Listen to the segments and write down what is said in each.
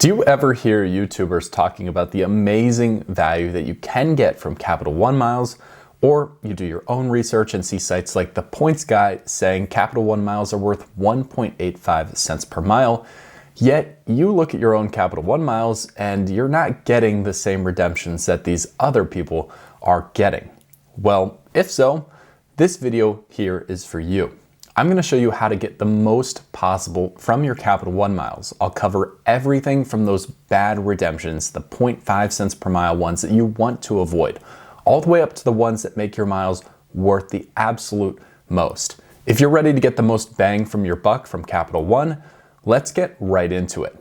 Do you ever hear YouTubers talking about the amazing value that you can get from Capital One miles? Or you do your own research and see sites like the Points Guy saying Capital One miles are worth 1.85 cents per mile, yet you look at your own Capital One miles and you're not getting the same redemptions that these other people are getting. Well, if so, this video here is for you. I'm going to show you how to get the most possible from your Capital One miles. I'll cover everything from those bad redemptions, the 0.5 cents per mile ones that you want to avoid, all the way up to the ones that make your miles worth the absolute most. If you're ready to get the most bang from your buck from Capital One, let's get right into it.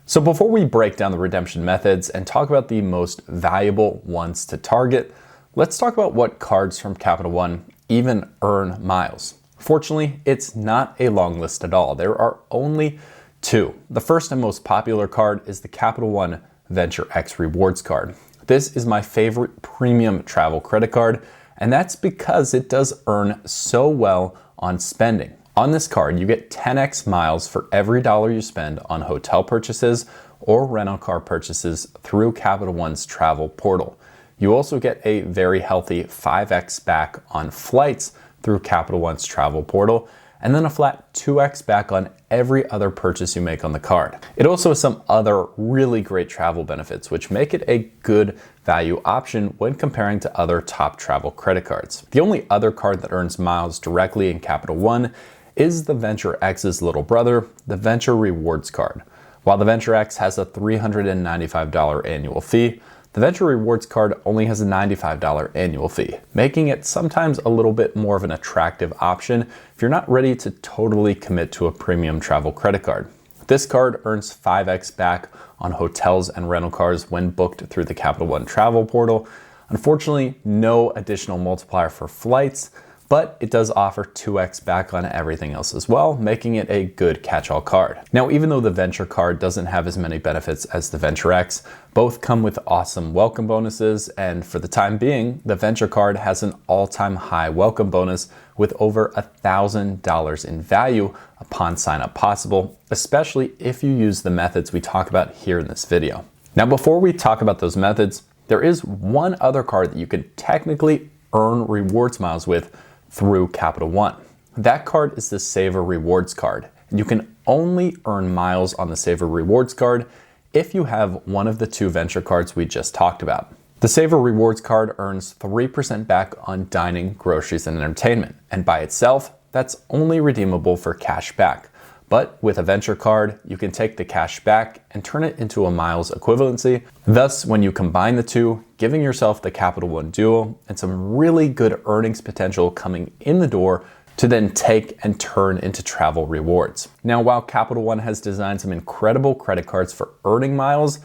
So before we break down the redemption methods and talk about the most valuable ones to target, let's talk about what cards from Capital One even earn miles. Fortunately, it's not a long list at all. There are only two. The first and most popular card is the Capital One Venture X Rewards card. This is my favorite premium travel credit card, and that's because it does earn so well on spending. On this card, you get 10x miles for every dollar you spend on hotel purchases or rental car purchases through Capital One's travel portal. You also get a very healthy 5x back on flights through Capital One's travel portal, and then a flat 2x back on every other purchase you make on the card. It also has some other really great travel benefits, which make it a good value option when comparing to other top travel credit cards. The only other card that earns miles directly in Capital One is the Venture X's little brother, the Venture Rewards card. While the Venture X has a $395 annual fee, the Venture Rewards card only has a $95 annual fee, making it sometimes a little bit more of an attractive option if you're not ready to totally commit to a premium travel credit card. This card earns 5x back on hotels and rental cars when booked through the Capital One travel portal. Unfortunately, no additional multiplier for flights, but it does offer 2x back on everything else as well, making it a good catch-all card. Now, even though the Venture card doesn't have as many benefits as the Venture X, both come with awesome welcome bonuses, and for the time being, the Venture card has an all-time high welcome bonus with over $1,000 in value upon sign-up possible, especially if you use the methods we talk about here in this video. Now, before we talk about those methods, there is one other card that you can technically earn rewards miles with through Capital One. That card is the Saver Rewards card. You can only earn miles on the Saver Rewards card if you have one of the two Venture cards we just talked about. The Saver Rewards card earns 3% back on dining, groceries, and entertainment, and by itself, that's only redeemable for cash back. But with a Venture card, you can take the cash back and turn it into a miles equivalency. Thus, when you combine the two, giving yourself the Capital One duo and some really good earnings potential coming in the door to then take and turn into travel rewards. Now, while Capital One has designed some incredible credit cards for earning miles,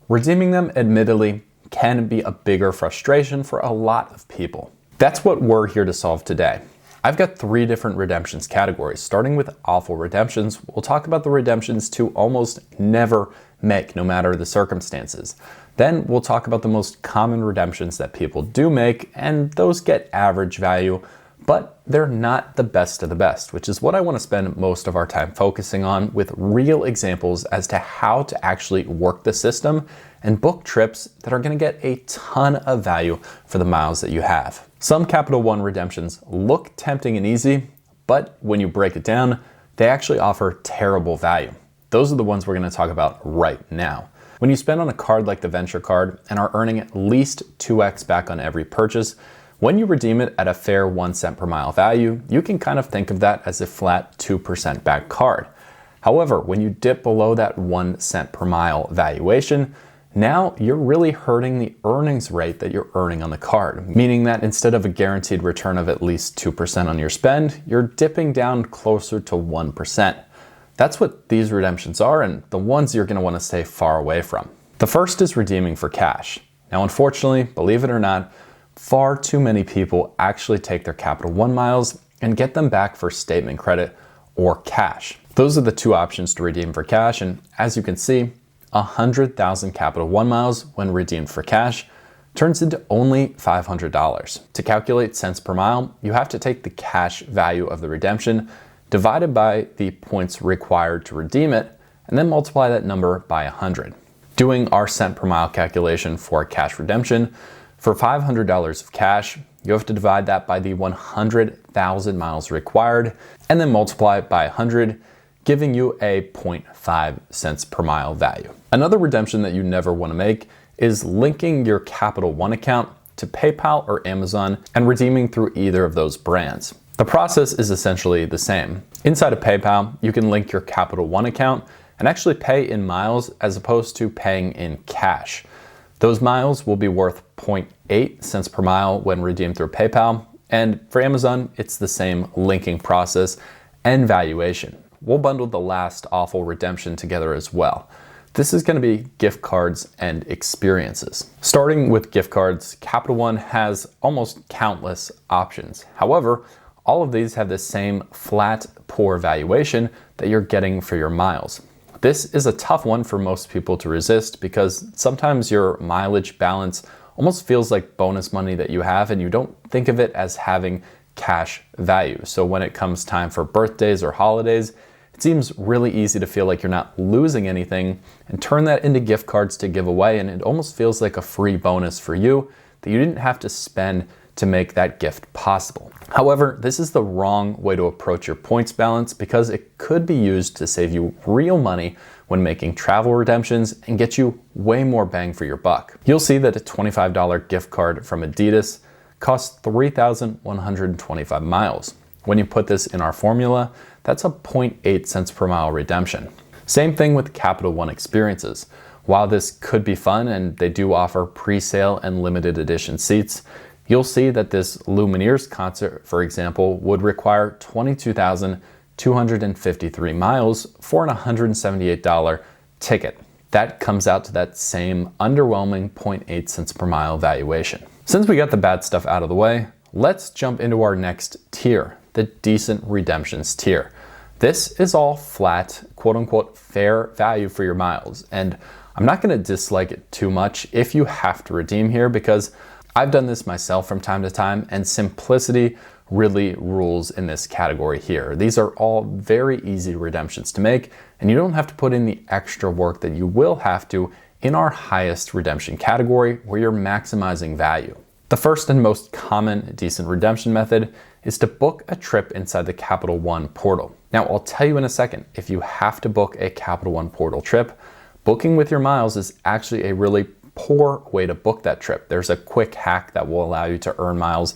redeeming them admittedly can be a bigger frustration for a lot of people. That's what we're here to solve today. I've got 3 different redemptions categories. Starting with awful redemptions, we'll talk about the redemptions to almost never make, no matter the circumstances. Then we'll talk about the most common redemptions that people do make, and those get average value, but they're not the best of the best, which is what I want to spend most of our time focusing on, with real examples as to how to actually work the system and book trips that are going to get a ton of value for the miles that you have. Some Capital One redemptions look tempting and easy, but when you break it down, they actually offer terrible value. Those are the ones we're going to talk about right now. When you spend on a card like the Venture card and are earning at least 2x back on every purchase, when you redeem it at a fair 1 cent per mile value, you can kind of think of that as a flat 2% back card. However, when you dip below that 1 cent per mile valuation, now you're really hurting the earnings rate that you're earning on the card, meaning that instead of a guaranteed return of at least 2% on your spend, you're dipping down closer to 1%. That's what these redemptions are, and the ones you're going to want to stay far away from. The first is redeeming for cash. Now, unfortunately, believe it or not, far too many people actually take their Capital One miles and get them back for statement credit or cash. Those are the two options to redeem for cash, and as you can see, 100,000 Capital One miles when redeemed for cash turns into only $500. To calculate cents per mile, you have to take the cash value of the redemption divided by the points required to redeem it, and then multiply that number by 100. Doing our cent per mile calculation for a cash redemption, for $500 of cash, you have to divide that by the 100,000 miles required, and then multiply it by 100, giving you a 0.5 cents per mile value. Another redemption that you never want to make is linking your Capital One account to PayPal or Amazon and redeeming through either of those brands. The process is essentially the same. Inside of PayPal, you can link your Capital One account and actually pay in miles as opposed to paying in cash. Those miles will be worth 0.8 cents per mile when redeemed through PayPal, and for Amazon, it's the same linking process and valuation. We'll bundle the last awful redemption together as well. This is going to be gift cards and experiences. Starting with gift cards, Capital One has almost countless options. However, all of these have the same flat, poor valuation that you're getting for your miles. This is a tough one for most people to resist because sometimes your mileage balance almost feels like bonus money that you have and you don't think of it as having cash value. So when it comes time for birthdays or holidays, it seems really easy to feel like you're not losing anything and turn that into gift cards to give away, and it almost feels like a free bonus for you that you didn't have to spend to make that gift possible. However, this is the wrong way to approach your points balance because it could be used to save you real money when making travel redemptions and get you way more bang for your buck. You'll see that a $25 gift card from Adidas costs 3,125 miles. When you put this in our formula, that's a 0.8 cents per mile redemption. Same thing with Capital One experiences. While this could be fun and they do offer pre-sale and limited edition seats, you'll see that this Lumineers concert, for example, would require 22,253 miles for an $178 ticket. That comes out to that same underwhelming 0.8 cents per mile valuation. Since we got the bad stuff out of the way, let's jump into our next tier, the decent redemptions tier. This is all flat, quote unquote, fair value for your miles. And I'm not gonna dislike it too much if you have to redeem here because I've done this myself from time to time, and simplicity really rules in this category here. These are all very easy redemptions to make, and you don't have to put in the extra work that you will have to in our highest redemption category where you're maximizing value. The first and most common decent redemption method is to book a trip inside the Capital One portal. Now, I'll tell you in a second, if you have to book a Capital One portal trip, booking with your miles is actually a really poor way to book that trip. There's a quick hack that will allow you to earn miles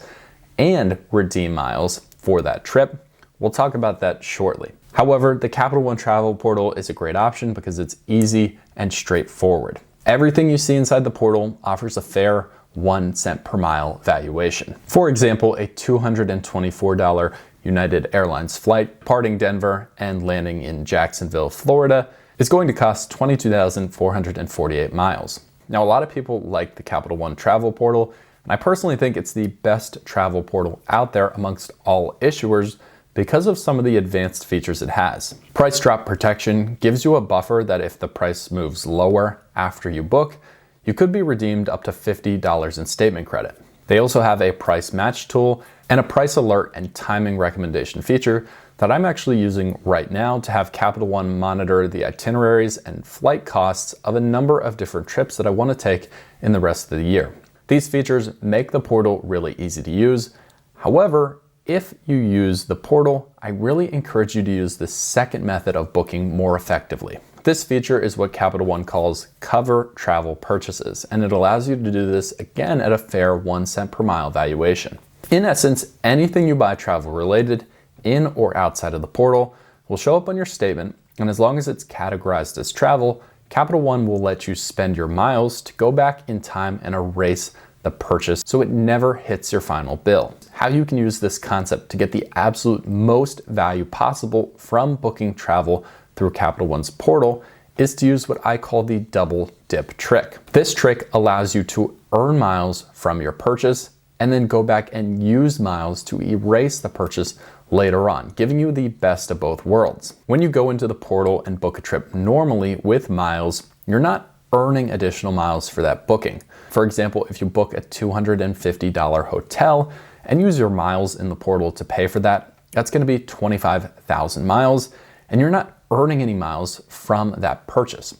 and redeem miles for that trip. We'll talk about that shortly. However, the Capital One travel portal is a great option because it's easy and straightforward. Everything you see inside the portal offers a fair 1 cent per mile valuation. For example, a $224 United Airlines flight departing Denver and landing in Jacksonville, Florida is going to cost 22,448 miles. Now, a lot of people like the Capital One travel portal, and I personally think it's the best travel portal out there amongst all issuers because of some of the advanced features it has. Price drop protection gives you a buffer that if the price moves lower after you book, you could be redeemed up to $50 in statement credit. They also have a price match tool and a price alert and timing recommendation feature that I'm actually using right now to have Capital One monitor the itineraries and flight costs of a number of different trips that I want to take in the rest of the year. These features make the portal really easy to use. However, if you use the portal, I really encourage you to use the second method of booking more effectively. This feature is what Capital One calls cover travel purchases, and it allows you to do this again at a fair 1 cent per mile valuation. In essence, anything you buy travel related in or outside of the portal will show up on your statement, and as long as it's categorized as travel, Capital One will let you spend your miles to go back in time and erase the purchase so it never hits your final bill. How you can use this concept to get the absolute most value possible from booking travel through Capital One's portal is to use what I call the double dip trick. This trick allows you to earn miles from your purchase and then go back and use miles to erase the purchase later on, giving you the best of both worlds. When you go into the portal and book a trip normally with miles, you're not earning additional miles for that booking. For example, if you book a $250 hotel and use your miles in the portal to pay for that, that's going to be 25,000 miles, and you're not earning any miles from that purchase.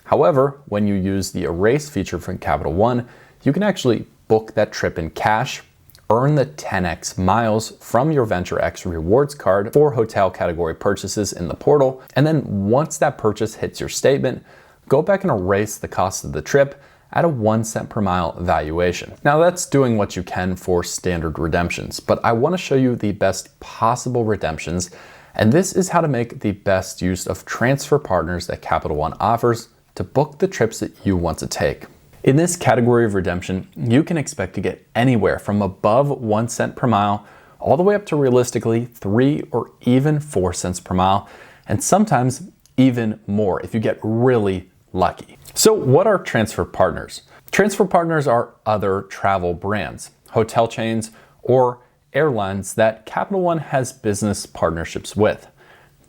However, when you use the erase feature from Capital One, you can actually book that trip in cash, earn the 10x miles from your Venture X rewards card for hotel category purchases in the portal, and then once that purchase hits your statement, go back and erase the cost of the trip at a 1 cent per mile valuation. Now that's doing what you can for standard redemptions, but I want to show you the best possible redemptions, and this is how to make the best use of transfer partners that Capital One offers to book the trips that you want to take. In this category of redemption, you can expect to get anywhere from above 1 cent per mile all the way up to realistically 3 or even 4 cents per mile, and sometimes even more if you get really lucky. So what are transfer partners? Transfer partners are other travel brands, hotel chains, or airlines that Capital One has business partnerships with.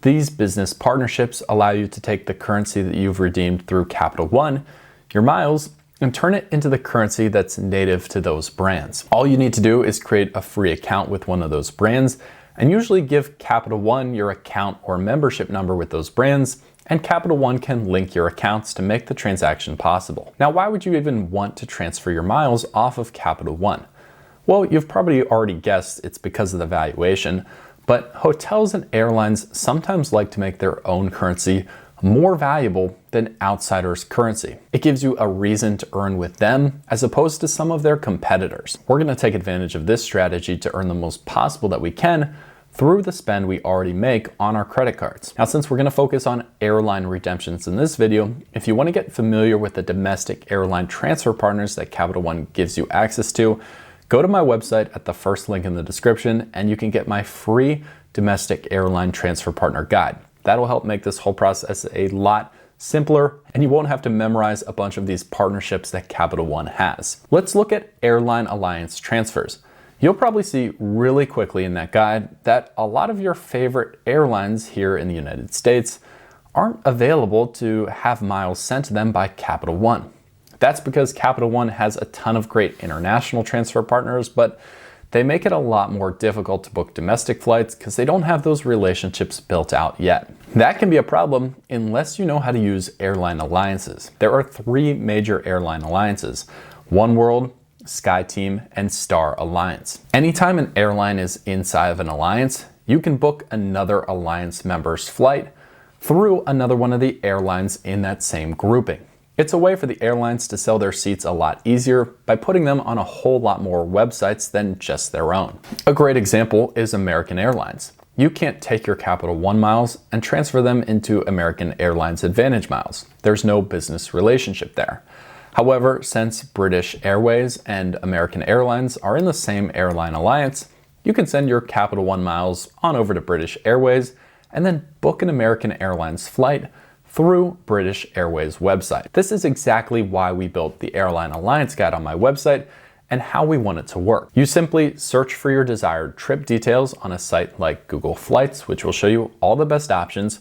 These business partnerships allow you to take the currency that you've redeemed through Capital One, your miles, and turn it into the currency that's native to those brands. All you need to do is create a free account with one of those brands and usually give Capital One your account or membership number with those brands, and Capital One can link your accounts to make the transaction possible. Now, why would you even want to transfer your miles off of Capital One? Well, you've probably already guessed it's because of the valuation, but hotels and airlines sometimes like to make their own currency more valuable than outsiders' currency. It gives you a reason to earn with them as opposed to some of their competitors. We're going to take advantage of this strategy to earn the most possible that we can through the spend we already make on our credit cards. Now, since we're going to focus on airline redemptions in this video, if you want to get familiar with the domestic airline transfer partners that Capital One gives you access to, go to my website at the first link in the description and you can get my free domestic airline transfer partner guide. That'll help make this whole process a lot simpler, and you won't have to memorize a bunch of these partnerships that Capital One has. Let's look at airline alliance transfers. You'll probably see really quickly in that guide that a lot of your favorite airlines here in the United States aren't available to have miles sent to them by Capital One. That's because Capital One has a ton of great international transfer partners, but they make it a lot more difficult to book domestic flights because they don't have those relationships built out yet. That can be a problem unless you know how to use airline alliances. There are 3 major airline alliances: Oneworld, SkyTeam, and Star Alliance. Anytime an airline is inside of an alliance, you can book another alliance member's flight through another one of the airlines in that same grouping. It's a way for the airlines to sell their seats a lot easier by putting them on a whole lot more websites than just their own. A great example is American Airlines. You can't take your Capital One miles and transfer them into American Airlines Advantage miles. There's no business relationship there. However, since British Airways and American Airlines are in the same airline alliance, you can send your Capital One miles on over to British Airways and then book an American Airlines flight through British Airways website. This is exactly why we built the Airline Alliance Guide on my website and how we want it to work. You simply search for your desired trip details on a site like Google Flights, which will show you all the best options.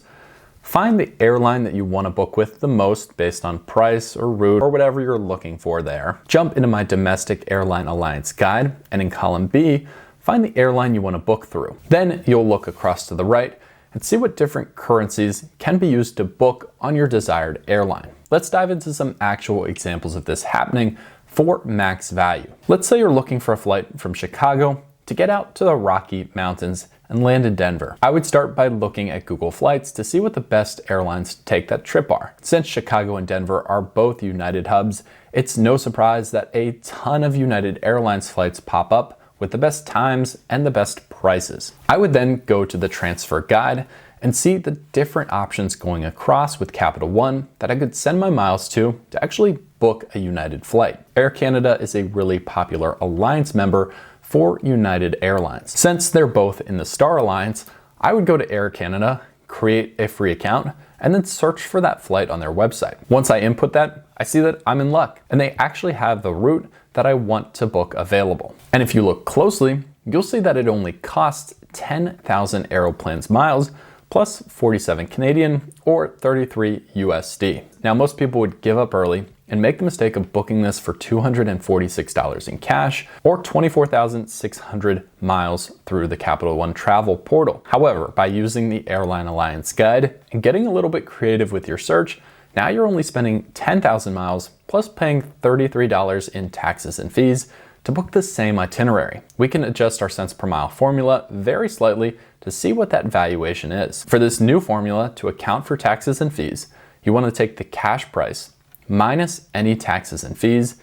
Find the airline that you want to book with the most based on price or route or whatever you're looking for there. Jump into my Domestic Airline Alliance Guide, and in column B, find the airline you want to book through. Then you'll look across to the right and see what different currencies can be used to book on your desired airline. Let's dive into some actual examples of this happening for max value. Let's say you're looking for a flight from Chicago to get out to the Rocky Mountains and land in Denver. I would start by looking at Google Flights to see what the best airlines to take that trip are. Since Chicago and Denver are both United hubs, it's no surprise that a ton of United Airlines flights pop up with the best times and the best prices. I would then go to the transfer guide and see the different options going across with Capital One that I could send my miles to actually book a United flight. Air Canada is a really popular alliance member for United Airlines. Since they're both in the Star Alliance, I would go to Air Canada, create a free account, and then search for that flight on their website. Once I input that, I see that I'm in luck, and they actually have the route that I want to book available. And if you look closely, you'll see that it only costs 10,000 Aeroplanes miles plus 47 Canadian or 33 USD. Now, most people would give up early and make the mistake of booking this for $246 in cash or 24,600 miles through the Capital One travel portal. However, by using the Airline Alliance guide and getting a little bit creative with your search, now you're only spending 10,000 miles plus paying $33 in taxes and fees to book the same itinerary. We can adjust our cents per mile formula very slightly to see what that valuation is. For this new formula, to account for taxes and fees, you want to take the cash price minus any taxes and fees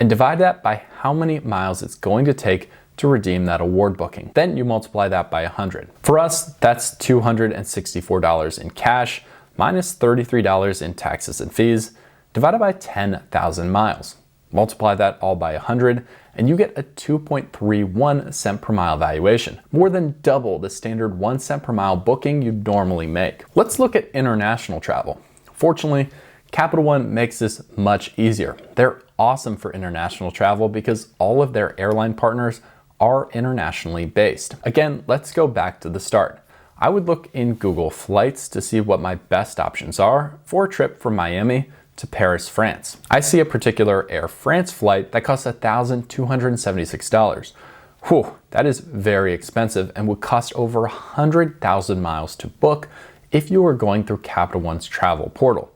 and divide that by how many miles it's going to take to redeem that award booking. Then you multiply that by 100. For us, that's $264 in cash minus $33 in taxes and fees divided by 10,000 miles. Multiply that all by 100 and you get a 2.31 cent per mile valuation, more than double the standard 1 cent per mile booking you'd normally make. Let's look at international travel. Fortunately, Capital One makes this much easier. They're awesome for international travel because all of their airline partners are internationally based. Again, let's go back to the start. I would look in Google Flights to see what my best options are for a trip from Miami to Paris, France. I see a particular Air France flight that costs $1,276. Whew, that is very expensive and would cost over 100,000 miles to book if you were going through Capital One's travel portal.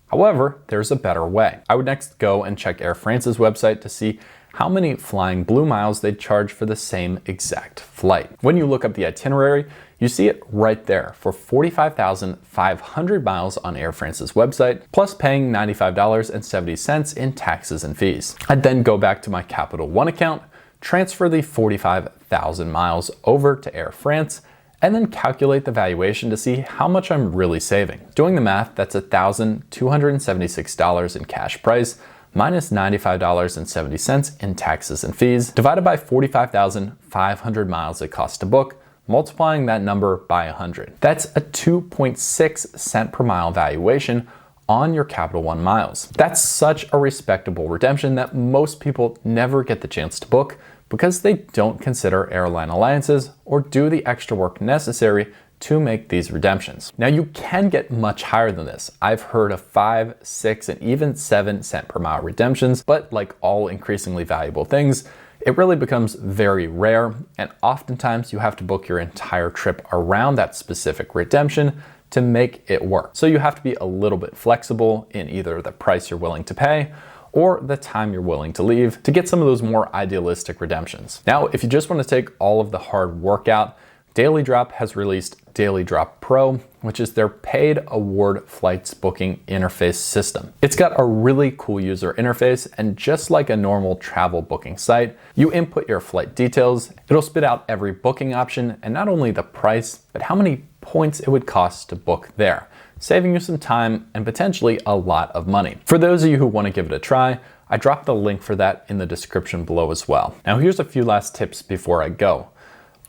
However, there's a better way. I would next go and check Air France's website to see how many Flying Blue miles they'd charge for the same exact flight. When you look up the itinerary, you see it right there for 45,500 miles on Air France's website, plus paying $95.70 in taxes and fees. I'd then go back to my Capital One account, transfer the 45,000 miles over to Air France, and then calculate the valuation to see how much I'm really saving. Doing the math, that's $1,276 in cash price, minus $95.70 in taxes and fees, divided by 45,500 miles it costs to book, multiplying that number by 100. That's a 2.6 cent per mile valuation on your Capital One miles. That's such a respectable redemption that most people never get the chance to book because they don't consider airline alliances or do the extra work necessary to make these redemptions. Now you can get much higher than this. I've heard of 5, 6, and even 7 cent per mile redemptions, but like all increasingly valuable things, it really becomes very rare, and oftentimes you have to book your entire trip around that specific redemption to make it work. So you have to be a little bit flexible in either the price you're willing to pay or the time you're willing to leave to get some of those more idealistic redemptions. Now, if you just want to take all of the hard work out, Daily Drop has released Daily Drop Pro, which is their paid award flights booking interface system. It's got a really cool user interface, and just like a normal travel booking site, you input your flight details, it'll spit out every booking option and not only the price, but how many points it would cost to book there, saving you some time and potentially a lot of money. For those of you who want to give it a try, I dropped the link for that in the description below as well. Now here's a few last tips before I go.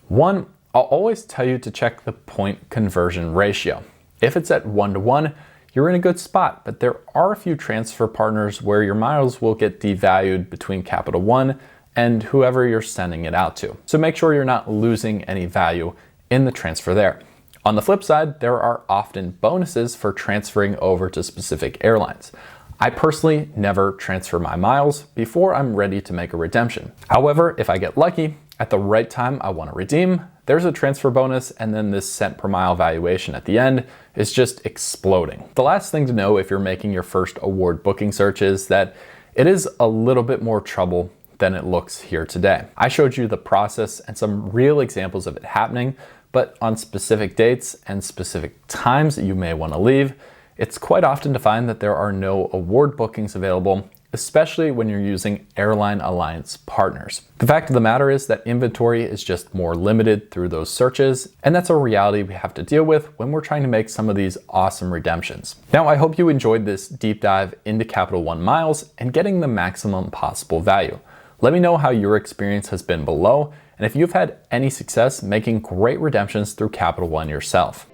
One, I'll always tell you to check the point conversion ratio. If it's at 1-to-1, you're in a good spot, but there are a few transfer partners where your miles will get devalued between Capital One and whoever you're sending it out to. So make sure you're not losing any value in the transfer there. On the flip side, there are often bonuses for transferring over to specific airlines. I personally never transfer my miles before I'm ready to make a redemption. However, if I get lucky, at the right time I want to redeem, there's a transfer bonus, and then this cent per mile valuation at the end is just exploding. The last thing to know if you're making your first award booking search is that it is a little bit more trouble than it looks here today. I showed you the process and some real examples of it happening, but on specific dates and specific times that you may want to leave, it's quite often to find that there are no award bookings available, especially when you're using airline alliance partners. The fact of the matter is that inventory is just more limited through those searches, and that's a reality we have to deal with when we're trying to make some of these awesome redemptions. Now, I hope you enjoyed this deep dive into Capital One miles and getting the maximum possible value. Let me know how your experience has been below, and if you've had any success making great redemptions through Capital One yourself.